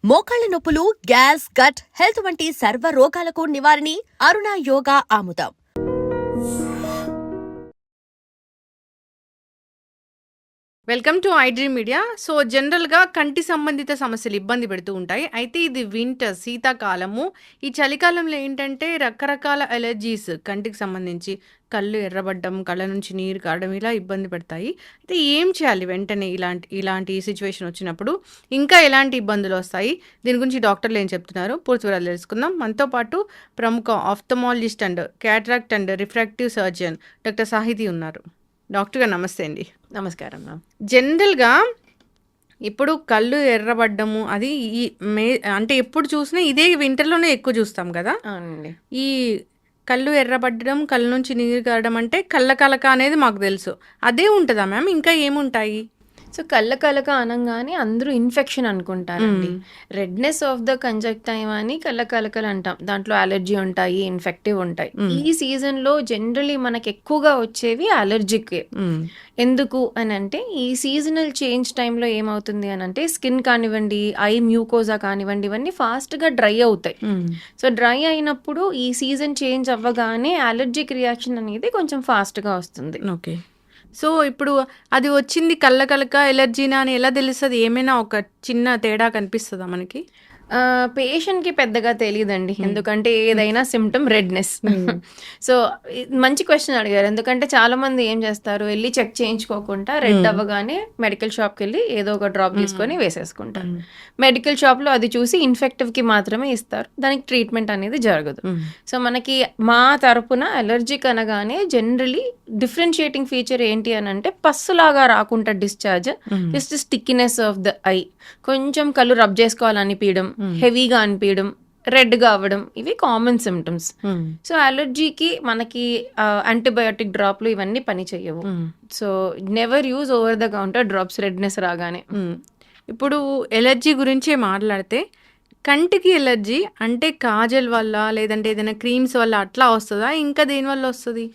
మోకాళ్ల నొప్పులు, gas, gut health వంటి సర్వ రోగాలకు నివారణి అరుణ యోగా ఆముదం. Welcome to iDream media. So జనరల్గా కంటి సంబంధిత సమస్యలు ఇబ్బంది పెడుతూ ఉంటాయి. అయితే ఇది వింటర్, శీతాకాలము. ఈ చలికాలంలో ఏంటంటే రకరకాల ఎలర్జీస్ కంటికి సంబంధించి, కళ్ళు ఎర్రబడ్డం, కళ్ళ నుంచి నీరు కారడం ఇలా ఇబ్బంది పెడతాయి. అయితే ఏం చేయాలి వెంటనే ఇలాంటి సిచ్యువేషన్ వచ్చినప్పుడు? ఇంకా ఎలాంటి ఇబ్బందులు వస్తాయి? దీని గురించి డాక్టర్లు ఏం చెప్తున్నారు పూర్తి వివరాలు తెలుసుకుందాం. మనతో పాటు ప్రముఖ ophthalmologist and cataract and refractive surgeon doctor Sahiti ఉన్నారు. డాక్టర్ గారు నమస్తే అండి. నమస్కారం మ్యామ్. జనరల్గా ఇప్పుడు కళ్ళు ఎర్రబడ్డము అది అంటే ఎప్పుడు చూసినా ఇదే వింటర్లోనే ఎక్కువ చూస్తాం కదా. అవునండి. ఈ కళ్ళు ఎర్రబడ్డం, కళ్ళ నుంచి నీరు కారడం అంటే కళ్ళ కలక అనేది మాకు తెలుసు. అదే ఉంటుందా మ్యామ్? ఇంకా ఏముంటాయి? సో కళ్ళ కలక అనగానే అందరూ ఇన్ఫెక్షన్ అనుకుంటారండి. రెడ్నెస్ ఆఫ్ ద కంజక్టైవా అని కళ్ళ కలకలు అంటాం. దాంట్లో అలర్జీ ఉంటాయి, ఇన్ఫెక్టివ్ ఉంటాయి. ఈ సీజన్లో జనరలీ మనకి ఎక్కువగా వచ్చేవి అలర్జిక్. ఎందుకు అని అంటే ఈ సీజనల్ చేంజ్ టైంలో ఏమవుతుంది అని అంటే స్కిన్ కానివ్వండి, ఐ మ్యూకోజా కానివ్వండి, ఇవన్నీ ఫాస్ట్గా డ్రై అవుతాయి. సో డ్రై అయినప్పుడు ఈ సీజన్ చేంజ్ అవ్వగానే అలర్జిక్ రియాక్షన్ అనేది కొంచెం ఫాస్ట్గా వస్తుంది. ఓకే. సో ఇప్పుడు అది వచ్చింది కళ్ళ కలక ఎలర్జీనా అని ఎలా తెలుస్తుంది? ఏమైనా ఒక చిన్న తేడా కనిపిస్తుందా మనకి? పేషెంట్కి పెద్దగా తెలియదండి, ఎందుకంటే ఏదైనా సిమ్టమ్ రెడ్నెస్. సో మంచి క్వశ్చన్ అడిగారు. ఎందుకంటే చాలా మంది ఏం చేస్తారు, వెళ్ళి చెక్ చేయించుకోకుండా రెడ్ అవ్వగానే మెడికల్ షాప్కి వెళ్ళి ఏదో ఒక డ్రాప్ తీసుకొని వేసేసుకుంటారు. మెడికల్ షాప్లో అది చూసి ఇన్ఫెక్టివ్కి మాత్రమే ఇస్తారు, దానికి ట్రీట్మెంట్ అనేది జరగదు. సో మనకి మా తరపున అలర్జిక్ అనగానే జనరలీ డిఫరెన్షియేటింగ్ ఫీచర్ ఏంటి అని అంటే పస్సులాగా రాకుండా discharge, just stickiness of the eye, కొంచెం కళ్ళు రబ్ చేసుకోవాలనిపించడం, హెవీగా అనిపించడం, రెడ్గా అవ్వడం, ఇవి కామన్ సిమ్టమ్స్. సో అలర్జీకి మనకి యాంటీబయాటిక్ డ్రాప్లు ఇవన్నీ పని చేయవు. So never use over the counter drops redness రాగానే. ఇప్పుడు ఎలర్జీ గురించే మాట్లాడితే, కంటికి ఎలర్జీ అంటే కాజల్ వల్ల లేదంటే ఏదైనా క్రీమ్స్ వల్ల అట్లా వస్తుందా? ఇంకా దేనివల్ల వస్తుంది?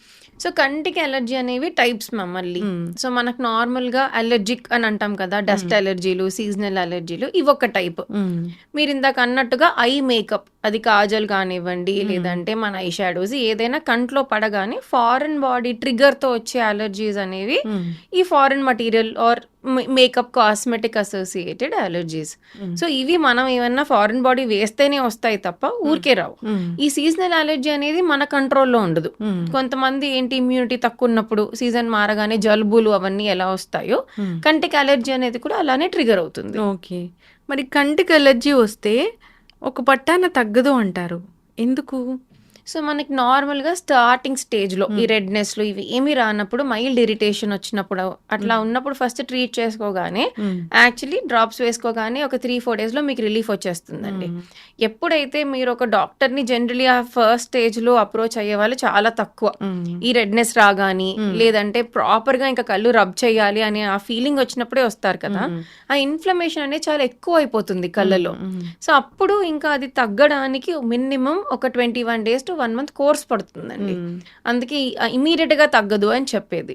సో కంటికి అలర్జీ అనేవి టైప్స్ మళ్ళీ. సో మనకు నార్మల్గా అలర్జిక్ అని అంటాం కదా, డస్ట్ అలర్జీలు, సీజనల్ అలర్జీలు, ఇవి ఒక టైప్. మీరు ఇందాక అన్నట్టుగా ఐ మేకప్, అది కాజల్ కానివ్వండి లేదంటే మన ఐ షాడోస్ ఏదైనా కంట్లో పడగానే ఫారెన్ బాడీ ట్రిగర్తో వచ్చే అలర్జీస్ అనేవి ఈ foreign material or makeup cosmetic associated allergies. So ఇవి మనం ఏమన్నా ఫారెన్ బాడీ వేస్తేనే వస్తాయి తప్ప ఊరికే రావు. ఈ సీజనల్ అలర్జీ అనేది మన కంట్రోల్లో ఉండదు. కొంతమంది ఏంటి, ఇమ్యూనిటీ తక్కువ ఉన్నప్పుడు సీజన్ మారగానే జలుబులు అవన్నీ ఎలా వస్తాయో కంటికి అలర్జీ అనేది కూడా అలానే ట్రిగర్ అవుతుంది. ఓకే. మరి కంటికి అలర్జీ వస్తే ఒక పట్టాన తగ్గదు అంటారు, ఎందుకు? సో మనకి నార్మల్గా స్టార్టింగ్ స్టేజ్లో ఈ రెడ్నెస్లు ఇవి ఏమి రానప్పుడు, మైల్డ్ ఇరిటేషన్ వచ్చినప్పుడు, అట్లా ఉన్నప్పుడు ఫస్ట్ ట్రీట్ చేసుకోగానే యాక్చువల్లీ డ్రాప్స్ వేసుకోగానే ఒక 3-4 డేస్లో మీకు రిలీఫ్ వచ్చేస్తుందండి. ఎప్పుడైతే మీరు ఒక డాక్టర్ని జనరలీ ఆ ఫస్ట్ స్టేజ్లో అప్రోచ్ అయ్యే వాళ్ళు చాలా తక్కువ. ఈ రెడ్నెస్ రాగాని లేదంటే ప్రాపర్గా ఇంకా కళ్ళు రబ్ చేయాలి అనే ఆ ఫీలింగ్ వచ్చినప్పుడే వస్తారు కదా. ఆ ఇన్ఫ్లమేషన్ అనేది చాలా ఎక్కువ అయిపోతుంది కళ్ళలో. సో అప్పుడు ఇంకా అది తగ్గడానికి మినిమం ఒక 21 days to 1 month కోర్స్ పడుతుందండి. అందుకే ఇమీడియట్ గా తగ్గదు అని చెప్పేది.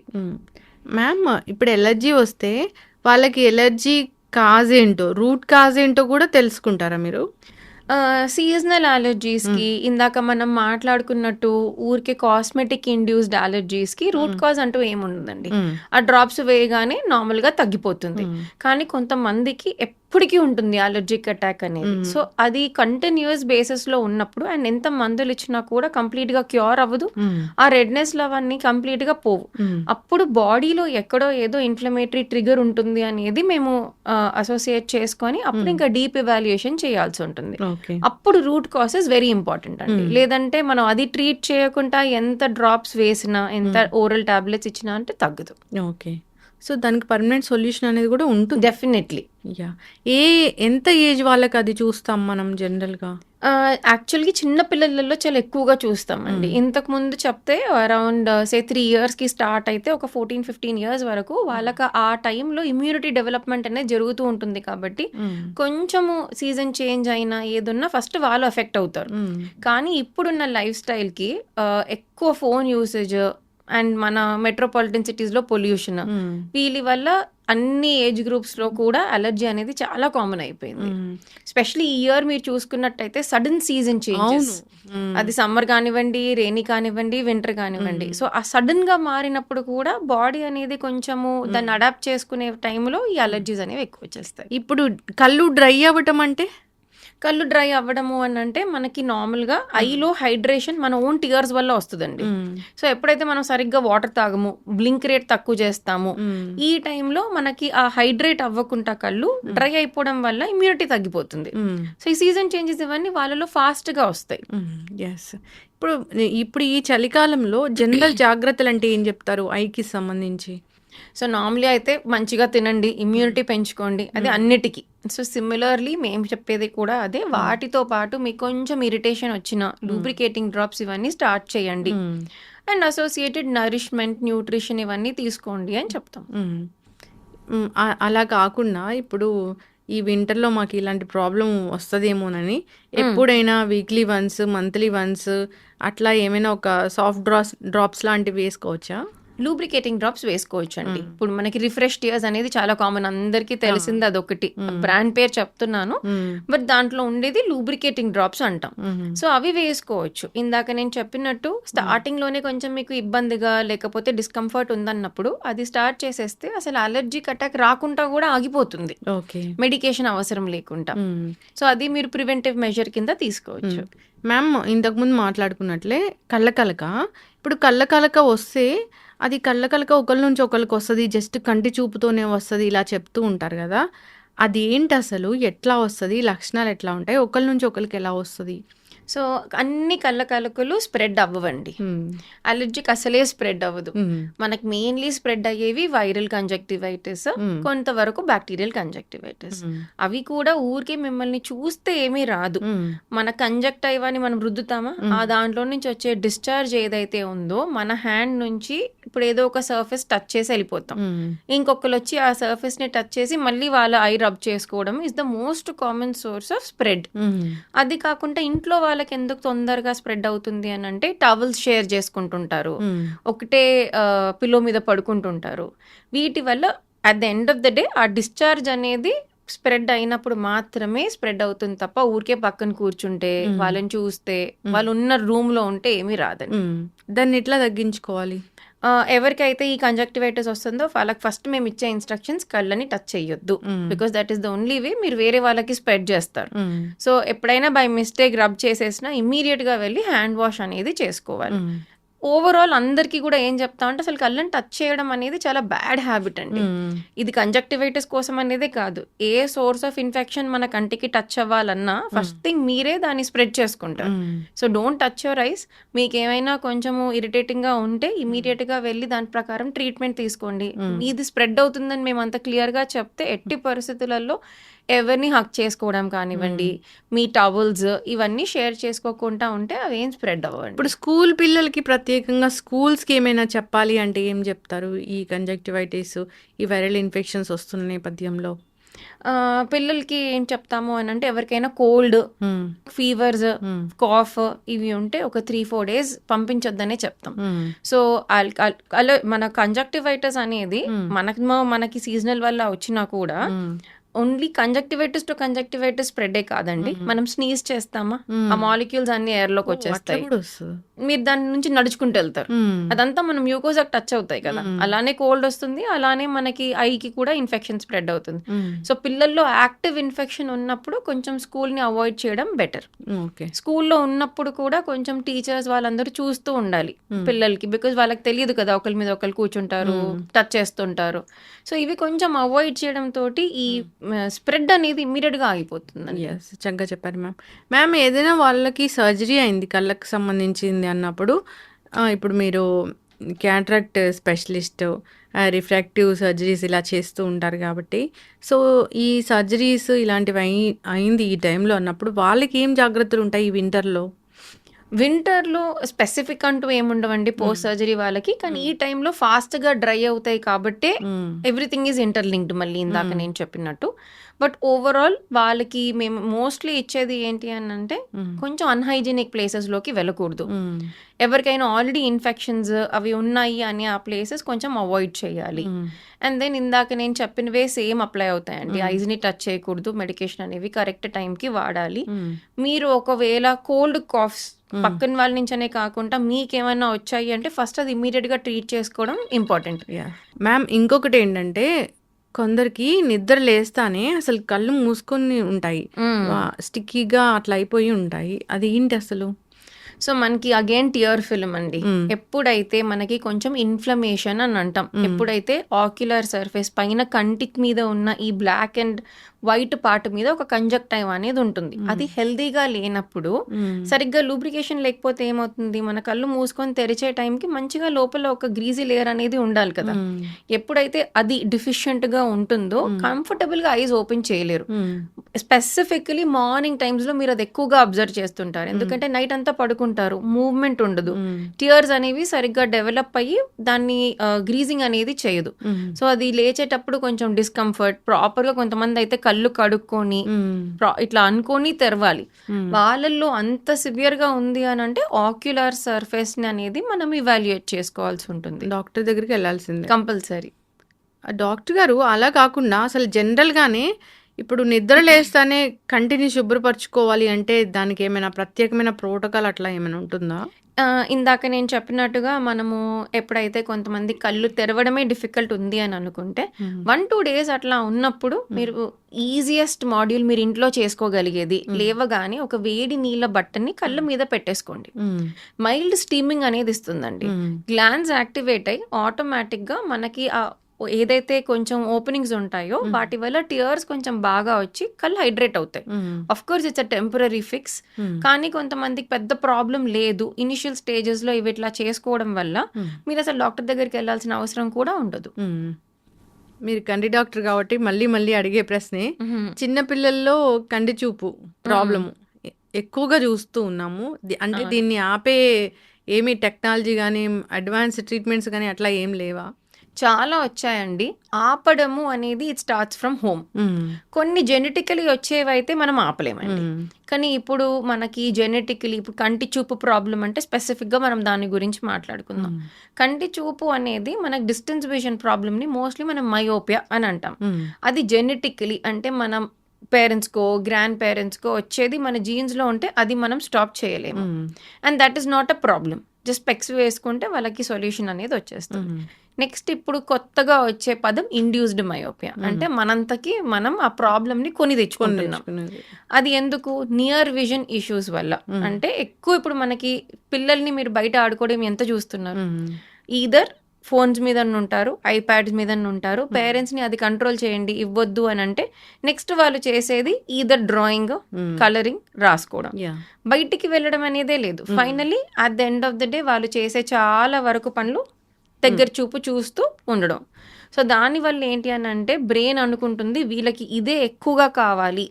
మ్యామ్, ఇప్పుడు ఎలర్జీ వస్తే వాళ్ళకి ఎలర్జీ కాజ్ ఏంటో, రూట్ కాజ్ ఏంటో కూడా తెలుసుకుంటారా మీరు? సీజనల్ అలర్జీస్కి ఇందాక మనం మాట్లాడుకున్నట్టు ఊరికే కాస్మెటిక్ ఇండ్యూస్డ్ అలర్జీస్కి రూట్ కాజ్ అంటూ ఏముండదండి. ఆ డ్రాప్స్ వేయగానే నార్మల్గా తగ్గిపోతుంది. కానీ కొంతమందికి ఎప్పటికీ ఉంటుంది అలర్జిక్ అటాక్ అనేది. సో అది కంటిన్యూస్ బేసిస్లో ఉన్నప్పుడు అండ్ ఎంత మందులు ఇచ్చినా కూడా కంప్లీట్గా క్యూర్ అవ్వదు. ఆ రెడ్నెస్లు అవన్నీ కంప్లీట్గా పోవు. అప్పుడు బాడీలో ఎక్కడో ఏదో ఇన్ఫ్లమేటరీ ట్రిగర్ ఉంటుంది అనేది మేము అసోసియేట్ చేసుకొని అప్పుడు ఇంకా డీప్ ఎవాల్యుయేషన్ చేయాల్సి ఉంటుంది. అప్పుడు రూట్ కాసెస్ వెరీ ఇంపార్టెంట్ అండి. లేదంటే మనం అది ట్రీట్ చేయకుండా ఎంత డ్రాప్స్ వేసినా, ఎంత ఓరల్ టాబ్లెట్స్ ఇచ్చినా అంటే తగ్గదు. ఓకే. సో దానికి పర్మనెంట్ సొల్యూషన్ అనేది కూడా ఉంటుంది. డెఫినెట్లీ. యా. ఎంత ఏజ్ వాళ్ళకి అది చూస్తాం మనం జనరల్గా? యాక్చువల్గా చిన్న పిల్లలలో చాలా ఎక్కువగా చూస్తామండి. ఇంతకు ముందు చెప్తే అరౌండ్ 3 yearsకి స్టార్ట్ అయితే ఒక 14-15 years వరకు వాళ్ళకి ఆ టైంలో ఇమ్యూనిటీ డెవలప్మెంట్ అనేది జరుగుతూ ఉంటుంది. కాబట్టి కొంచెము సీజన్ చేంజ్ అయినా ఏదున్నా ఫస్ట్ వాళ్ళు ఎఫెక్ట్ అవుతారు. కానీ ఇప్పుడున్న లైఫ్ స్టైల్కి ఎక్కువ ఫోన్ యూసేజ్ అండ్ మన మెట్రోపాలిటన్ సిటీస్లో పొల్యూషన్, వీటి వల్ల అన్ని ఏజ్ గ్రూప్స్లో కూడా అలర్జీ అనేది చాలా కామన్ అయిపోయింది. ఎస్పెషలీ ఈ ఇయర్ మీరు చూసుకున్నట్టయితే సడన్ సీజన్ చేంజెస్, అది సమ్మర్ కానివ్వండి, రెయినీ కానివ్వండి, వింటర్ కానివ్వండి. సో ఆ సడన్ గా మారినప్పుడు కూడా బాడీ అనేది కొంచెము దాన్ని అడాప్ట్ చేసుకునే టైంలో ఈ అలర్జీస్ అనేవి ఎక్కువ వచ్చేస్తాయి. ఇప్పుడు కళ్ళు డ్రై అవ్వటం అంటే కళ్ళు డ్రై అవ్వడము అని అంటే మనకి నార్మల్గా ఐలో హైడ్రేషన్ మన ఓన్ టియర్స్ వల్ల వస్తుందండి. సో ఎప్పుడైతే మనం సరిగ్గా వాటర్ తాగము, బ్లింక్ రేట్ తక్కువ చేస్తాము, ఈ టైంలో మనకి ఆ హైడ్రేట్ అవ్వకుండా కళ్ళు డ్రై అయిపోవడం వల్ల ఇమ్యూనిటీ తగ్గిపోతుంది. సో ఈ సీజన్ చేంజెస్ ఇవన్నీ వాళ్ళలో ఫాస్ట్గా వస్తాయి. ఎస్. ఇప్పుడు ఈ చలికాలంలో జనరల్ జాగ్రత్తలు అంటే ఏం చెప్తారు ఐకి సంబంధించి? సో నార్మలీ అయితే మంచిగా తినండి, ఇమ్యూనిటీ పెంచుకోండి, అది అన్నిటికీ. సో సిమిలర్లీ మేము చెప్పేది కూడా అదే. వాటితో పాటు మీకు కొంచెం ఇరిటేషన్ వచ్చిన లూబ్రికేటింగ్ డ్రాప్స్ ఇవన్నీ స్టార్ట్ చేయండి. అండ్ అసోసియేటెడ్ నరిష్మెంట్, న్యూట్రిషన్ ఇవన్నీ తీసుకోండి అని చెప్తాం. అలా కాకుండా ఇప్పుడు ఈ వింటర్లో మాకు ఇలాంటి ప్రాబ్లం వస్తుందేమోనని ఎప్పుడైనా వీక్లీ వన్స్, మంత్లీ వన్స్ అట్లా ఏమైనా ఒక సాఫ్ట్ డ్రాప్స్ లాంటివి వేసుకోవచ్చా? లూబ్రికేటింగ్ డ్రాప్స్ వేసుకోవచ్చు అండి. ఇప్పుడు మనకి రిఫ్రెష్ టియర్స్ అనేది చాలా కామన్, అందరికీ తెలిసింది అదొకటి. బ్రాండ్ పేరు చెప్తున్నాను, బట్ దాంట్లో ఉండేది లూబ్రికేటింగ్ డ్రాప్స్ అంటాం. సో అవి వేసుకోవచ్చు. ఇందాక నేను చెప్పినట్టు స్టార్టింగ్ లోనే కొంచెం మీకు ఇబ్బందిగా లేకపోతే డిస్కంఫర్ట్ ఉందన్నప్పుడు అది స్టార్ట్ చేసేస్తే అసలు అలర్జిక్ అటాక్ రాకుండా కూడా ఆగిపోతుంది, మెడికేషన్ అవసరం లేకుండా. సో అది మీరు ప్రివెంటివ్ మెజర్ కింద తీసుకోవచ్చు. మ్యామ్, ఇంతకుముందు మాట్లాడుకున్నట్లే కళ్ళకలక, ఇప్పుడు కళ్ళకలక వస్తే అది కళ్ళకలక ఒకరి నుంచి ఒకరికి వస్తుంది, జస్ట్ కంటి చూపుతోనే వస్తుంది ఇలా చెప్తూ ఉంటారు కదా, అది ఏంటి అసలు, ఎట్లా వస్తుంది, లక్షణాలు ఎట్లా ఉంటాయి, ఒకరి నుంచి ఒకరికి ఎలా వస్తుంది? సో అన్ని కళ్ళకలకలు స్ప్రెడ్ అవ్వవండి. అలర్జిక్ అసలే స్ప్రెడ్ అవ్వదు. మనకి మెయిన్లీ స్ప్రెడ్ అయ్యేవి వైరల్ కంజక్టివైటిస్, కొంతవరకు బ్యాక్టీరియల్ కంజక్టివైటిస్. అవి కూడా ఊరికే మిమ్మల్ని చూస్తే ఏమీ రాదు. మన కంజక్టివ్ అని మనం రుద్దుతామా, ఆ దాంట్లో నుంచి వచ్చే డిశ్చార్జ్ ఏదైతే ఉందో మన హ్యాండ్ నుంచి ఇప్పుడు ఏదో ఒక సర్ఫేస్ టచ్ చేసి వెళ్ళిపోతాం, ఇంకొకరు వచ్చి ఆ సర్ఫేస్ ని టచ్ చేసి మళ్ళీ వాళ్ళ ఐ రబ్ చేసుకోవడం is the most common source of spread. అది కాకుండా ఇంట్లో వాళ్ళకి ఎందుకు తొందరగా స్ప్రెడ్ అవుతుంది అని అంటే టవల్స్ షేర్ చేసుకుంటుంటారు, ఒకటే పిల్లో మీద పడుకుంటుంటారు. వీటి వల్ల at the end of the day ఆ డిశ్చార్జ్ అనేది స్ప్రెడ్ అయినప్పుడు మాత్రమే స్ప్రెడ్ అవుతుంది తప్ప ఊరికే పక్కన కూర్చుంటే, వాళ్ళని చూస్తే, వాళ్ళు ఉన్న రూమ్ లో ఉంటే ఏమీ రాదండి. దాన్ని ఎట్లా తగ్గించుకోవాలి? ఎవరికైతే ఈ కంజక్టివైటిస్ వస్తుందో వాళ్ళకి ఫస్ట్ మేము ఇచ్చే ఇన్స్ట్రక్షన్స్ కళ్ళని టచ్ చేయొద్దు, because that is the only way మీరు వేరే వాళ్ళకి స్ప్రెడ్ చేస్తారు. సో ఎప్పుడైనా బై మిస్టేక్ రబ్ చేసేసినా ఇమ్మీడియట్ గా వెళ్ళి హ్యాండ్ వాష్ అనేది చేసుకోవాలి. ఓవరాల్ అందరికీ కూడా ఏం చెప్తా అంటే అసలు కళ్ళని టచ్ చేయడం అనేది చాలా బ్యాడ్ హ్యాబిట్ అండి. ఇది కంజక్టివైటిస్ కోసం అనేదే కాదు, ఏ సోర్స్ ఆఫ్ ఇన్ఫెక్షన్ మన కంటికి టచ్ అవ్వాలన్నా ఫస్ట్ థింగ్ మీరే దాన్ని స్ప్రెడ్ చేసుకుంటారు. So don't touch your eyes. మీకు ఏమైనా కొంచెము ఇరిటేటింగ్ గా ఉంటే ఇమీడియట్ గా వెళ్ళి దాని ప్రకారం ట్రీట్మెంట్ తీసుకోండి. ఇది స్ప్రెడ్ అవుతుందని మేము అంత క్లియర్ గా చెప్తే ఎట్టి పరిస్థితులలో ఎవరిని హక్ చేసుకోవడం కానివ్వండి, మీ టవల్స్ ఇవన్నీ షేర్ చేసుకోకుండా ఉంటే అవి ఏం స్ప్రెడ్ అవ్వండి. ఇప్పుడు స్కూల్ పిల్లలకి ప్రత్యేకంగా స్కూల్స్కి ఏమైనా చెప్పాలి అంటే ఏం చెప్తారు? ఈ కంజక్టివైటిస్, ఈ వైరల్ ఇన్ఫెక్షన్స్ వస్తున్న నేపథ్యంలో పిల్లలకి ఏం చెప్తాము అని అంటే ఎవరికైనా కోల్డ్, ఫీవర్స్, కాఫ్ ఇవి ఉంటే ఒక 3-4 days పంపించొద్దనే చెప్తాం. సో మన కంజక్టివైటిస్ అనేది మనకి సీజనల్ వల్ల వచ్చినా కూడా only conjunctivitis to conjunctivitis spread కాదండి. మనం స్నీజ్ చేస్తామా, ఆ మాలిక్యూల్స్ అన్ని ఎయిర్ లోకి వచ్చేస్తాయి, మీరు దాని నుంచి నడుచుకుంటూ వెళ్తారు, అదంతా మనం మ్యూకోజాకి టచ్ అవుతాయి కదా, అలానే కోల్డ్ వస్తుంది, అలానే మనకి ఐకి కూడా ఇన్ఫెక్షన్ స్ప్రెడ్ అవుతుంది. సో పిల్లల్లో యాక్టివ్ ఇన్ఫెక్షన్ ఉన్నప్పుడు కొంచెం స్కూల్ ని అవాయిడ్ చేయడం బెటర్. స్కూల్లో ఉన్నప్పుడు కూడా కొంచెం టీచర్స్ వాళ్ళందరూ చూస్తూ ఉండాలి పిల్లలకి, బికాజ్ వాళ్ళకి తెలియదు కదా, ఒకరి మీద ఒకరు కూర్చుంటారు, టచ్ చేస్తుంటారు. సో ఇవి కొంచెం అవాయిడ్ చేయడం తోటి ఈ స్ప్రెడ్ అనేది ఇమ్మీడియట్ గా ఆగిపోతుంది. చక్కగా చెప్పారు మ్యామ్. ఏదైనా వాళ్ళకి సర్జరీ అయింది కళ్ళకి సంబంధించింది అన్నప్పుడు, ఇప్పుడు మీరు క్యాట్రాక్ట్ స్పెషలిస్ట్, రిఫ్రాక్టివ్ సర్జరీస్ ఇలా చేస్తూ ఉంటారు కాబట్టి, సో ఈ సర్జరీస్ ఇలాంటివి అయింది ఈ టైంలో అన్నప్పుడు వాళ్ళకి ఏం జాగ్రత్తలు ఉంటాయి ఈ వింటర్లో? స్పెసిఫిక్ అంటూ ఏముండవండి పోస్ట్ సర్జరీ వాళ్ళకి, కానీ ఈ టైంలో ఫాస్ట్ గా డ్రై అవుతాయి కాబట్టి ఎవ్రీథింగ్ ఈజ్ ఇంటర్లింక్డ్. మళ్ళీ ఇందాక నేను చెప్పినట్టు బట్ ఓవరాల్ వాళ్ళకి మేము మోస్ట్లీ ఇచ్చేది ఏంటి అని అంటే కొంచెం అన్హైజీనిక్ ప్లేసెస్లోకి వెళ్ళకూడదు. ఎవరికైనా ఆల్రెడీ ఇన్ఫెక్షన్స్ అవి ఉన్నాయి అని ఆ ప్లేసెస్ కొంచెం అవాయిడ్ చేయాలి. అండ్ దెన్ ఇందాక నేను చెప్పినవే సేమ్ అప్లై అవుతాయండి. ఐస్ని టచ్ చేయకూడదు, మెడికేషన్ అనేవి కరెక్ట్ టైంకి వాడాలి. మీరు ఒకవేళ కోల్డ్ కాఫ్స్ పక్కన వాళ్ళ నుంచనే కాకుండా మీకేమైనా వచ్చాయి అంటే ఫస్ట్ అది ఇమీడియట్గా ట్రీట్ చేసుకోవడం ఇంపార్టెంట్. మ్యామ్ ఇంకొకటి ఏంటంటే కొందరికి నిద్ర లేస్తానే అసలు కళ్ళు మూసుకొని ఉంటాయి, స్టిక్కీగా అట్లా అయిపోయి ఉంటాయి. అది ఏంటి అసలు? సో మనకి అగైన్ టియర్ ఫిల్మ్ అండి. ఎప్పుడైతే మనకి కొంచెం ఇన్ఫ్లమేషన్ అని అంటాం, ఎప్పుడైతే ఆక్యులర్ సర్ఫేస్ పైన కంటికి మీద ఉన్న ఈ బ్లాక్ అండ్ వైట్ పార్ట్ మీద ఒక కంజక్టైవ్ అనేది ఉంటుంది, అది హెల్దీగా లేనప్పుడు సరిగ్గా లూబ్రికేషన్ లేకపోతే ఏమవుతుంది, మన కళ్ళు మూసుకొని తెరిచే టైంకి మంచిగా లోపల ఒక గ్రీజీ లేయర్ అనేది ఉండాలి కదా. ఎప్పుడైతే అది డిఫిషియెంట్ గా ఉంటుందో కంఫర్టబుల్ గా ఐస్ ఓపెన్ చేయలేరు. స్పెసిఫికలీ మార్నింగ్ టైమ్స్ లో మీరు అది ఎక్కువగా అబ్జర్వ్ చేస్తుంటారు, ఎందుకంటే నైట్ అంతా పడుకుంటారు, మూవ్మెంట్ ఉండదు, టియర్స్ అనేవి సరిగ్గా డెవలప్ అయ్యి దాన్ని గ్రీజింగ్ అనేది చేయదు. సో అది లేచేటప్పుడు కొంచెం డిస్కంఫర్ట్, ప్రాపర్ గా కొంతమంది అయితే కళ్ళు కడుక్కొని ఇట్లా అనుకొని తెరవాలి. వాళ్ళల్లో అంత సివియర్ గా ఉంది అని అంటే ఆక్యులర్ సర్ఫేస్ అనేది మనం ఇవాల్యుయేట్ చేసుకోవాల్సి ఉంటుంది, డాక్టర్ దగ్గరికి వెళ్ళాల్సిందే కంపల్సరీ. డాక్టర్ గారు అలా కాకుండా అసలు జనరల్ గానే ఇప్పుడు నిద్ర లేస్తానే కంటిని శుభ్రపరచుకోవాలి అంటే దానికి ఏమైనా ప్రత్యేకమైన ప్రోటోకాల్ అట్లా ఏమైనా ఉంటుందా? ఇందాక నేను చెప్పినట్టుగా మనము ఎప్పుడైతే కొంతమంది కళ్ళు తెరవడమే డిఫికల్ట్ ఉంది అని అనుకుంటే 1-2 days అట్లా ఉన్నప్పుడు మీరు ఈజియెస్ట్ మాడ్యూల్ మీరు ఇంట్లో చేసుకోగలిగేది, లేవగానే ఒక వేడి నీళ్ళ బట్టని కళ్ళ మీద పెట్టేసుకోండి. మైల్డ్ స్టీమింగ్ అనేది ఇస్తుందండి. గ్లాండ్స్ యాక్టివేట్ అయ్యి ఆటోమేటిక్గా మనకి ఆ ఏదైతే కొంచెం ఓపెనింగ్స్ ఉంటాయో వాటి వల్ల టియర్స్ కొంచెం బాగా వచ్చి కళ్ళు హైడ్రేట్ అవుతాయి. Of course it's a temporary fix, కానీ కొంతమందికి పెద్ద ప్రాబ్లం లేదు, ఇనిషియల్ స్టేజెస్ లో ఇవి ఇట్లా చేసుకోవడం వల్ల మీరు అసలు డాక్టర్ దగ్గరికి వెళ్ళాల్సిన అవసరం కూడా ఉండదు. మీరు కంటి డాక్టర్ కాబట్టి మళ్ళీ మళ్ళీ అడిగే ప్రశ్నే, చిన్నపిల్లల్లో కంటి చూపు ప్రాబ్లము ఎక్కువగా చూస్తూ ఉన్నాము, అంటే దీన్ని ఆపే ఏమి టెక్నాలజీ కానీ అడ్వాన్స్ ట్రీట్మెంట్స్ కానీ అట్లా ఏం లేవా? చాలా వచ్చాయండి. ఆపడము అనేది ఇట్ స్టార్ట్స్ ఫ్రమ్ హోమ్. కొన్ని జెనెటికలీ వచ్చేవైతే మనం ఆపలేమండి, కానీ ఇప్పుడు మనకి జెనెటికలీ ఇప్పుడు కంటి చూపు ప్రాబ్లం అంటే స్పెసిఫిక్గా మనం దాని గురించి మాట్లాడుకుందాం. కంటి చూపు అనేది మనకి డిస్టెన్స్ విజన్ ప్రాబ్లమ్ని మోస్ట్లీ మనం మయోపియా అని అంటాం. అది జెనెటికలీ అంటే మనం పేరెంట్స్కో గ్రాండ్ పేరెంట్స్కో వచ్చేది మన జీన్స్లో ఉంటే అది మనం స్టాప్ చేయలేము. And that is not a problem, just specs వేసుకుంటే వాళ్ళకి సొల్యూషన్ అనేది వచ్చేస్తుంది. నెక్స్ట్ ఇప్పుడు కొత్తగా వచ్చే పదం ఇండ్యూస్డ్ మయోపియా, అంటే మనంతకి మనం ఆ ప్రాబ్లమ్ని కొని తెచ్చుకుంటున్నాం. అది ఎందుకు? నియర్ విజన్ ఇష్యూస్ వల్ల. అంటే ఎక్కువ ఇప్పుడు మనకి పిల్లల్ని మీరు బయట ఆడుకోవడం ఎంత చూస్తున్నారు, ఈదర్ ఫోన్స్ మీద ఉంటారు, ఐప్యాడ్స్ మీద ఉంటారు, పేరెంట్స్ని అది కంట్రోల్ చేయండి ఇవ్వద్దు అని అంటే నెక్స్ట్ వాళ్ళు చేసేది ఈదర్ డ్రాయింగ్, కలరింగ్, రాసుకోవడం, బయటికి వెళ్ళడం అనేదే లేదు. Finally at the end of the day వాళ్ళు చేసే చాలా వరకు పనులు దగ్గర చూపు చూస్తూ ఉండడం. సో దానివల్ల ఏంటి అని అంటే బ్రెయిన్ అనుకుంటుంది వీళ్ళకి ఇదే ఎక్కువగా కావాలి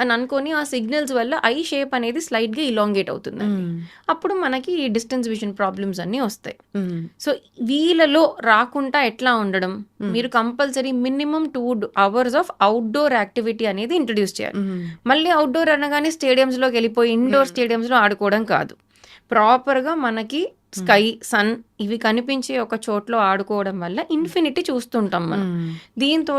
అని అనుకొని ఆ సిగ్నల్స్ వల్ల ఐ షేప్ అనేది స్లైట్గా ఇలాంగేట్ అవుతుంది. అప్పుడు మనకి ఈ డిస్టెన్స్ విజన్ ప్రాబ్లమ్స్ అన్నీ వస్తాయి. సో వీళ్ళలో రాకుండా ఎట్లా ఉండడం, మీరు compulsory minimum 2 hours of outdoor activity అనేది ఇంట్రడ్యూస్ చేయాలి. మళ్ళీ అవుట్డోర్ అనగానే స్టేడియంస్లోకి వెళ్ళిపోయి ఇండోర్ స్టేడియంస్లో ఆడుకోవడం కాదు, ప్రాపర్గా మనకి స్కై, సన్ ఇవి కనిపించే ఒక చోట్లో ఆడుకోవడం వల్ల ఇన్ఫినిటీ చూస్తుంటాం మనం. దీంతో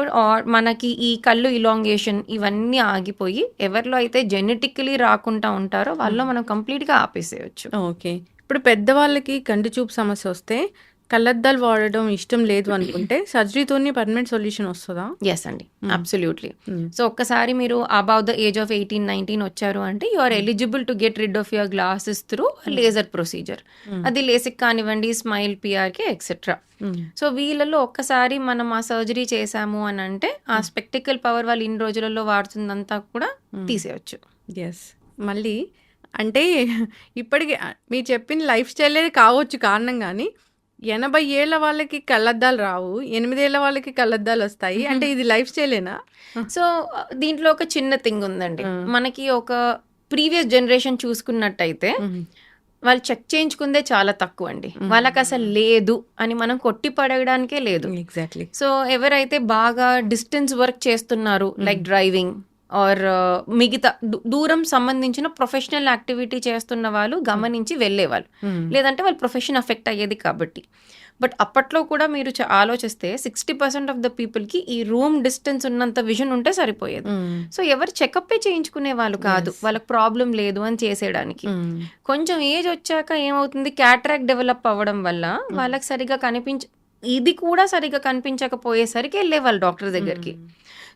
మనకి ఈ కళ్ళు ఇలాంగేషన్ ఇవన్నీ ఆగిపోయి ఎవరిలో అయితే జెనెటికలీ రాకుండా ఉంటారో వాళ్ళలో మనం కంప్లీట్గా ఆపేసేయచ్చు. ఓకే, ఇప్పుడు పెద్దవాళ్ళకి కంటి చూపు సమస్య వస్తే కళ్ళద్దాలు వాడడం ఇష్టం లేదు అనుకుంటే సర్జరీతోనే పర్మనెంట్ సొల్యూషన్ వస్తుందా? ఎస్ అండి, అబ్సల్యూట్లీ. సో ఒక్కసారి మీరు అబౌవ్ ద ఏజ్ ఆఫ్ 18-19 వచ్చారు అంటే you are eligible to get rid of your glasses through laser procedure. అది లేసిక్ కానివ్వండి, స్మైల్, పిఆర్కే ఎక్సెట్రా. సో వీళ్ళలో ఒక్కసారి మనం ఆ సర్జరీ చేసాము అని అంటే ఆ స్పెక్టికల్ పవర్ వాళ్ళు ఇన్ని రోజులలో వాడుతుందంతా కూడా తీసేయచ్చు. ఎస్, మళ్ళీ అంటే ఇప్పటికి మీరు చెప్పిన లైఫ్ స్టైలే కావచ్చు కారణం, కానీ 80 ఏళ్ల వాళ్ళకి కళ్ళద్దాలు రావు, 8 ఏళ్ల వాళ్ళకి కళ్ళద్దాలు వస్తాయి అంటే ఇది లైఫ్ స్టైలేనా? సో దీంట్లో ఒక చిన్న థింగ్ ఉందండి. మనకి ఒక ప్రీవియస్ జనరేషన్ చూసుకున్నట్టయితే వాళ్ళు చెక్ చేయించుకుందే చాలా తక్కువ అండి. వాళ్ళకి అసలు లేదు అని మనం కొట్టి పడేయడానికే లేదు. ఎగ్జాక్ట్లీ. సో ఎవరైతే బాగా డిస్టెన్స్ వర్క్ చేస్తున్నారు, లైక్ డ్రైవింగ్ ఆర్ మిగతా దూరం సంబంధించిన ప్రొఫెషనల్ యాక్టివిటీ చేస్తున్న వాళ్ళు గమనించి వెళ్ళేవాళ్ళు, లేదంటే వాళ్ళ ప్రొఫెషన్ అఫెక్ట్ అయ్యేది కాబట్టి. బట్ అప్పట్లో కూడా మీరు ఆలోచిస్తే 60% ఆఫ్ ద పీపుల్కి ఈ రూమ్ డిస్టెన్స్ ఉన్నంత విజన్ ఉంటే సరిపోయేది. సో ఎవరు చెకప్పే చేయించుకునే వాళ్ళు కాదు, వాళ్ళకి ప్రాబ్లం లేదు అని చేసేయడానికి. కొంచెం ఏజ్ వచ్చాక ఏమవుతుంది, క్యాటరాక్ట్ డెవలప్ అవ్వడం వల్ల వాళ్ళకి సరిగా ఇది కూడా సరిగా కనిపించకపోయేసరికి వెళ్ళేవాళ్ళు డాక్టర్ దగ్గరికి.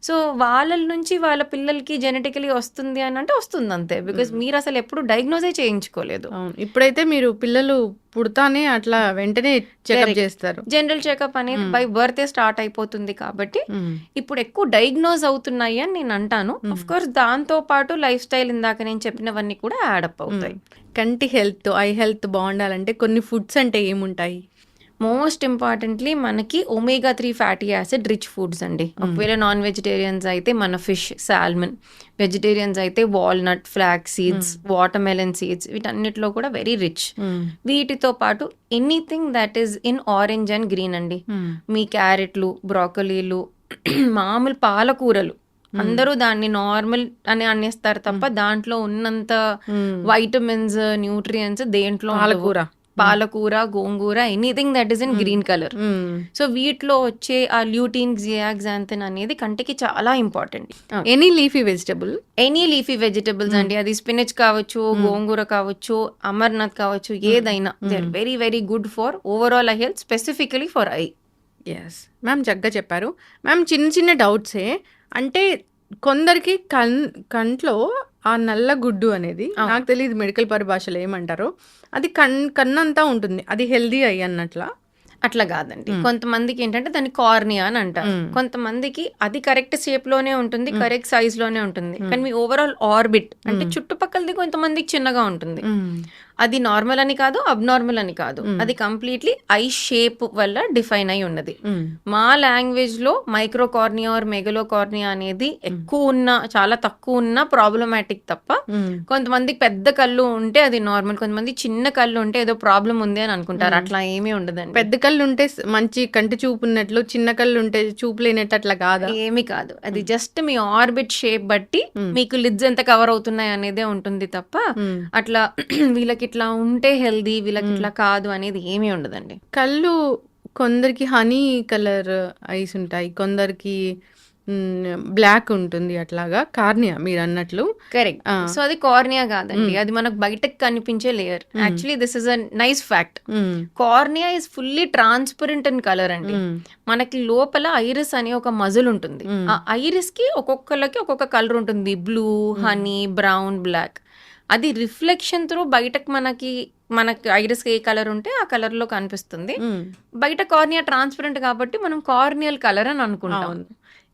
సో వాళ్ళ నుంచి వాళ్ళ పిల్లలకి జెనెటికలీ వస్తుంది అని అంటే వస్తుంది అంతే, బికాస్ మీరు అసలు ఎప్పుడు డయాగ్నోజే చేయించుకోలేదు. ఇప్పుడైతే మీరు పిల్లలు పుడతానే అట్లా వెంటనే చెకప్ చేస్తారు. జనరల్ చెకప్ అనేది బై బర్త్ స్టార్ట్ అయిపోతుంది కాబట్టి ఇప్పుడు ఎక్కువ డయాగ్నోజ్ అవుతున్నాయి అని నేను అంటాను. అఫ్ కోర్స్ దాంతో పాటు లైఫ్ స్టైల్ ఇందాక నేను చెప్పినవన్నీ కూడా యాడప్ అవుతాయి. కంటి హెల్త్, ఐ హెల్త్ బాగుండాలంటే కొన్ని ఫుడ్స్ అంటే ఏముంటాయి? మోస్ట్ ఇంపార్టెంట్లీ మనకి omega-3 fatty acid rich foods అండి. ఒకవేళ నాన్ వెజిటేరియన్స్ అయితే మన ఫిష్, సాల్మన్, వెజిటేరియన్స్ అయితే walnut, flax seeds, water melon seeds, వీటన్నిటిలో కూడా వెరీ రిచ్. వీటితో పాటు anything that is in orange and green అండి. మీ క్యారెట్లు, బ్రోకలీలు, మామూలు పాలకూరలు, అందరూ దాన్ని నార్మల్ అని అనేస్తారు తప్ప దాంట్లో ఉన్నంత వైటమిన్స్, న్యూట్రియంట్స్ దేంట్లో పాలకూర, గోంగూర, anything that is in green colour. So వీటిలో వచ్చే ఆ ల్యూటిన్, జియాక్సాంథిన్ అనేది కంటికి చాలా ఇంపార్టెంట్. ఎనీ లీఫీ వెజిటబుల్స్ అండి, అది స్పినచ్ కావచ్చు, గోంగూర కావచ్చు, అమర్నాథ్ కావచ్చు, ఏదైనా they are very very good for overall eye health, specifically for eye. Yes ma'am, చక్కగా చెప్పారు మ్యామ్. చిన్న చిన్న డౌట్సే, అంటే కొందరికి కంట్లో ఆ నల్ల గుడ్డు అనేది, నాకు తెలియదు మెడికల్ పరిభాషలో ఏమంటారో, అది కన్నంతా ఉంటుంది, అది హెల్దీ అయ్యి అన్నట్లా? అట్లా కాదండి. కొంతమందికి ఏంటంటే దాన్ని కార్నియా అని అంటారు. కొంతమందికి అది కరెక్ట్ షేప్ లోనే ఉంటుంది, కరెక్ట్ సైజ్ లోనే ఉంటుంది, కానీ మీ ఓవరాల్ ఆర్బిట్ అంటే చుట్టుపక్కలది కొంతమందికి చిన్నగా ఉంటుంది. అది నార్మల్ అని కాదు, అబ్నార్మల్ అని కాదు, అది కంప్లీట్లీ ఐ షేప్ వల్ల డిఫైన్ అయి ఉన్నది. మా లాంగ్వేజ్ లో మైక్రోకార్నియా ఆర్ మెగలోకార్నియా అనేది ఎక్కువ ఉన్న, చాలా తక్కువ ఉన్న ప్రాబ్లమాటిక్ తప్ప, కొంతమందికి పెద్ద కళ్ళు ఉంటే అది నార్మల్, కొంతమంది చిన్న కళ్ళు ఉంటే ఏదో ప్రాబ్లం ఉంది అని అనుకుంటారు. అట్లా ఏమీ ఉండదండి. పెద్ద కళ్ళు ఉంటే మంచి కంటి చూపు ఉన్నట్లు, చిన్న కళ్ళు ఉంటే చూపు లేనట్టు అట్లా కాదు, ఏమీ కాదు. అది జస్ట్ మీ ఆర్బిట్ షేప్ బట్టి మీకు లిడ్స్ ఎంత కవర్ అవుతున్నాయి అనేదే ఉంటుంది తప్ప అట్లా వీళ్ళకి ఇట్లా ఉంటే హెల్దీ, వీళ్ళకి ఇట్లా కాదు అనేది ఏమీ ఉండదండి. కళ్ళు కొందరికి హనీ కలర్ ఐస్ ఉంటాయి, కొందరికి బ్లాక్ ఉంటుంది, అట్లాగా కార్నియా మీరు అన్నట్లు. కరెక్ట్. సో అది కార్నియా కాదండి, అది మనకు బయటకు కనిపించే layer. Actually this is a nice fact. Cornea is fully transparent in colour అండి. మనకి లోపల ఐరిస్ అనే ఒక మజిల్ ఉంటుంది. ఆ ఐరిస్ కి ఒక్కొక్కళ్ళకి ఒక్కొక్క కలర్ ఉంటుంది, బ్లూ, హనీ, బ్రౌన్, బ్లాక్. అది రిఫ్లెక్షన్ త్రూ బయటకు మనకి ఐరిస్ ఏ కలర్ ఉంటే ఆ కలర్ లో కనిపిస్తుంది. బయట కార్నియా ట్రాన్స్పరెంట్ కాబట్టి మనం కార్నియల్ కలర్ అని అనుకుంటాం.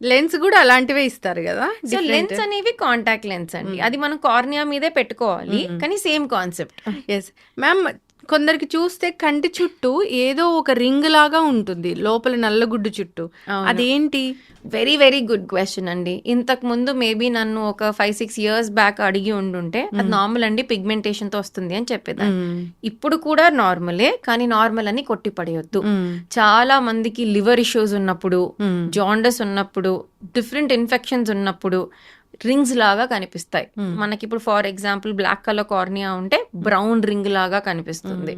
లెన్స్ కూడా అలాంటివే ఇస్తారు కదా. సో లెన్స్ అనేవి కాంటాక్ట్ లెన్స్ అండి, అది మనం కార్నియా మీదే పెట్టుకోవాలి, కానీ సేమ్ కాన్సెప్ట్. ఎస్ మ్యామ్, కొందరికి చూస్తే కంటి చుట్టూ ఏదో ఒక రింగ్ లాగా ఉంటుంది, లోపల నల్లగుడ్డు చుట్టూ, అదేంటి? వెరీ వెరీ గుడ్ క్వశ్చన్ అండి. ఇంతకు ముందు మేబీ నన్ను ఒక 5-6 years బ్యాక్ అడిగి ఉండుంటే అది నార్మల్ అండి, పిగ్మెంటేషన్ తో వస్తుంది అని చెప్పేదాన్ని. ఇప్పుడు కూడా నార్మలే, కానీ నార్మల్ అని కొట్టి పడేయొద్దు. చాలా మందికి లివర్ ఇష్యూస్ ఉన్నప్పుడు, జాండస్ ఉన్నప్పుడు, డిఫరెంట్ ఇన్ఫెక్షన్స్ ఉన్నప్పుడు రింగ్స్ లాగా కనిపిస్తాయి మనకి. ఇప్పుడు for example black colour cornea ఉంటే బ్రౌన్ రింగ్ లాగా కనిపిస్తుంది.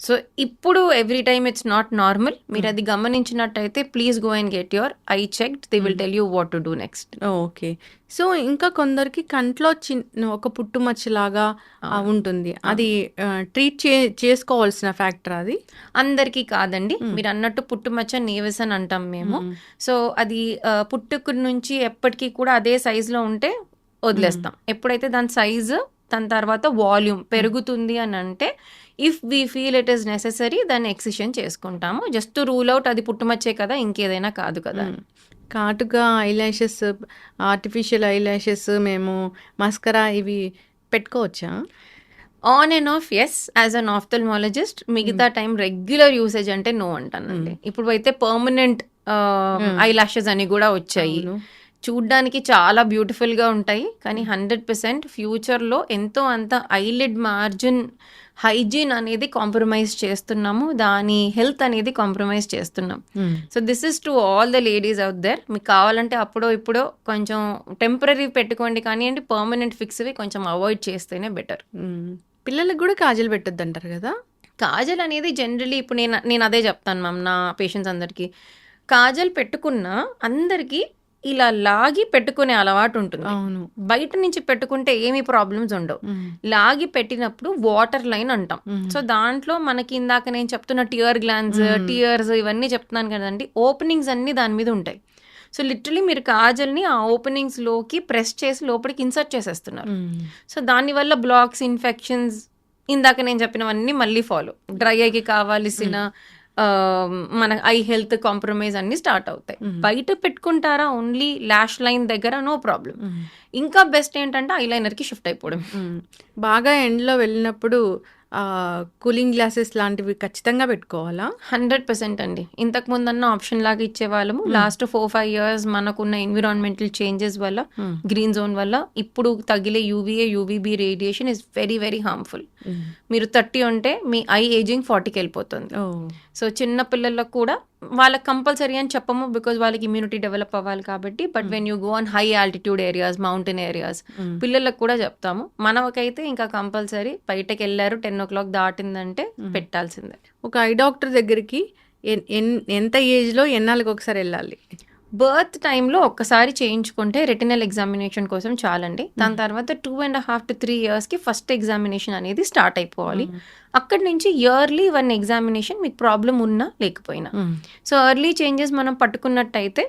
సో ఇప్పుడు every time it's not normal. మీరు అది గమనించినట్టయితే please go and get your eye checked, they will tell you what to do next. Okay. So ఇంకా కొందరికి కంట్లో ఒక పుట్టుమచ్చలాగా ఉంటుంది, అది ట్రీట్ చేసుకోవాల్సిన ఫ్యాక్టర్ అది? అందరికీ కాదండి. మీరు అన్నట్టు పుట్టుమచ్చ నేవస్ అని అంటాం మేము. సో అది పుట్టుక నుంచి ఎప్పటికీ కూడా అదే సైజ్ లో ఉంటే వదిలేస్తాం. ఎప్పుడైతే దాని సైజు, దాని తర్వాత వాల్యూమ్ పెరుగుతుంది అని అంటే, if we feel it is necessary దాన్ని ఎక్సిషన్ చేసుకుంటాము, జస్ట్ రూల్ అవుట్ అది పుట్టుమచ్చే కదా, ఇంకేదైనా కాదు కదా. కాటుగా ఐలాషెస్, ఆర్టిఫిషియల్ ఐలాషెస్, మేము మస్కరా ఇవి పెట్టుకోవచ్చా? On and off yes, as an ophthalmologist. మిగతా టైం రెగ్యులర్ యూసేజ్ అంటే నో అంటానండి. ఇప్పుడు అయితే పర్మనెంట్ ఐలాషెస్ అని కూడా వచ్చాయి. చూడ్డానికి చాలా బ్యూటిఫుల్గా ఉంటాయి, కానీ 100% ఫ్యూచర్లో ఎంతో అంత ఐలిడ్ మార్జిన్ హైజీన్ అనేది కాంప్రమైజ్ చేస్తున్నాము, దాని హెల్త్ అనేది కాంప్రమైజ్ చేస్తున్నాం. So this is to all the ladies out there. మీకు కావాలంటే అప్పుడో ఇప్పుడో కొంచెం టెంపరీ పెట్టుకోండి, కానీ ఏంటి పర్మనెంట్ ఫిక్స్వి కొంచెం అవాయిడ్ చేస్తేనే బెటర్. పిల్లలకు కూడా కాజల్ పెట్టొద్దు అంటారు కదా. కాజల్ అనేది జనరలీ ఇప్పుడు నేను అదే చెప్తాను మ్యామ్ నా పేషెంట్స్ అందరికీ. కాజల్ పెట్టుకున్నా అందరికీ ఇలా లాగి పెట్టుకునే అలవాటు ఉంటుంది. అవును. బయట నుంచి పెట్టుకుంటే ఏమీ ప్రాబ్లమ్స్ ఉండవు. లాగి పెట్టినప్పుడు వాటర్ లైన్ అంటాం. సో దాంట్లో మనకి ఇందాక నేను చెప్తున్న టియర్ గ్లాండ్స్, టియర్స్ ఇవన్నీ చెప్తున్నాను కదండి, ఓపెనింగ్స్ అన్నీ దాని మీద ఉంటాయి. సో లిటరలీ మీరు కాజల్ని ఆ ఓపెనింగ్స్లోకి ప్రెస్ చేసి లోపలికి ఇన్సర్ట్ చేసేస్తున్నారు. సో దానివల్ల బ్లాక్స్, ఇన్ఫెక్షన్స్, ఇందాక నేను చెప్పినవన్నీ మళ్ళీ ఫాలో. డ్రై ఐకి కావాల్సిన మన ఐ హెల్త్ కాంప్రమైజ్ అన్ని స్టార్ట్ అవుతాయి. బయట పెట్టుకుంటారా ఓన్లీ ల్యాష్ లైన్ దగ్గర, నో ప్రాబ్లం. ఇంకా బెస్ట్ ఏంటంటే ఐలైనర్కి షిఫ్ట్ అయిపోవడం. బాగా ఎండ్లో వెళ్ళినప్పుడు కూలింగ్ గ్లాసెస్ లాంటివి ఖచ్చితంగా పెట్టుకోవాలా? 100% అండి. ఇంతకు ముందన్న ఆప్షన్ లాగా ఇచ్చేవాళ్ళము. లాస్ట్ 4-5 years మనకున్న ఎన్విరాన్మెంటల్ చేంజెస్ వల్ల, గ్రీన్ జోన్ వల్ల ఇప్పుడు తగిలే UVA, UVB radiation is very very harmful. మీరు 30 ఉంటే మీ ఐ ఏజింగ్ 40కి వెళ్ళిపోతుంది. సో చిన్న పిల్లలకు కూడా వాళ్ళకి కంపల్సరీ అని చెప్పము, బికాజ్ వాళ్ళకి ఇమ్యూనిటీ డెవలప్ అవ్వాలి కాబట్టి. But when you go on high altitude areas, mountain areas, పిల్లలకు కూడా చెప్తాము. మనకైతే ఇంకా కంపల్సరీ బయటకు వెళ్ళారు 10 o'clock దాటిందంటే పెట్టాల్సిందే. ఒక ఐ డాక్టర్ దగ్గరికి ఎంత ఏజ్లో ఎన్నాళ్ళకి ఒకసారి వెళ్ళాలి? బర్త్ టైంలో ఒక్కసారి చేయించుకుంటే రెటినల్ ఎగ్జామినేషన్ కోసం చాలండి. దాని తర్వాత 2.5 to 3 yearsకి ఫస్ట్ ఎగ్జామినేషన్ అనేది స్టార్ట్ అయిపోవాలి. అక్కడి నుంచి ఇయర్లీ 1 ఎగ్జామినేషన్ మీకు ప్రాబ్లం ఉన్నా లేకపోయినా. సో ఎర్లీ చేంజెస్ మనం పట్టుకున్నట్టయితే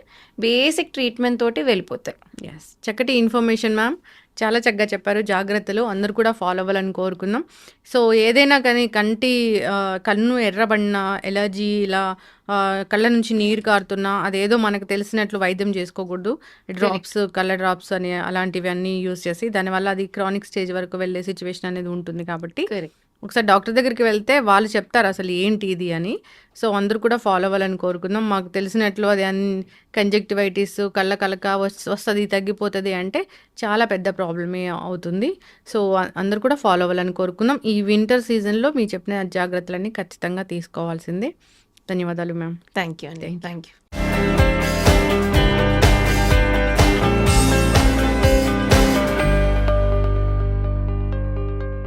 బేసిక్ ట్రీట్మెంట్ తోటి వెళ్ళిపోతాయి. ఎస్, చక్కటి ఇన్ఫర్మేషన్ మ్యామ్, చాలా చక్కగా చెప్పారు. జాగ్రత్తలు అందరూ కూడా ఫాలో అవ్వాలని కోరుకుందాం. సో ఏదైనా కానీ కన్ను ఎర్రబడినా, ఎలర్జీ, ఇలా కళ్ళ నుంచి నీరు కారుతున్నా అదేదో మనకు తెలిసినట్లు వైద్యం చేసుకోకూడదు. డ్రాప్స్, కళ్ళ డ్రాప్స్ అని అలాంటివి అన్నీ యూస్ చేసి దానివల్ల అది క్రానిక్ స్టేజ్ వరకు వెళ్ళే సిచ్యువేషన్ అనేది ఉంటుంది. కాబట్టి ఒకసారి డాక్టర్ దగ్గరికి వెళ్తే వాళ్ళు చెప్తారు అసలు ఏంటి ఇది అని. సో అందరూ కూడా ఫాలో అవ్వాలని కోరుకుందాం. మాకు తెలిసినట్లు అది కంజక్టివైటిస్, కళ్ళ కలక వస్తుంది, తగ్గిపోతుంది అంటే చాలా పెద్ద ప్రాబ్లమే అవుతుంది. సో అందరూ కూడా ఫాలో అవ్వాలని కోరుకుందాం. ఈ వింటర్ సీజన్లో మీరు చెప్పిన జాగ్రత్తలన్నీ ఖచ్చితంగా తీసుకోవాల్సిందే. ధన్యవాదాలు మ్యామ్. థ్యాంక్ యూ అండి. Thank you.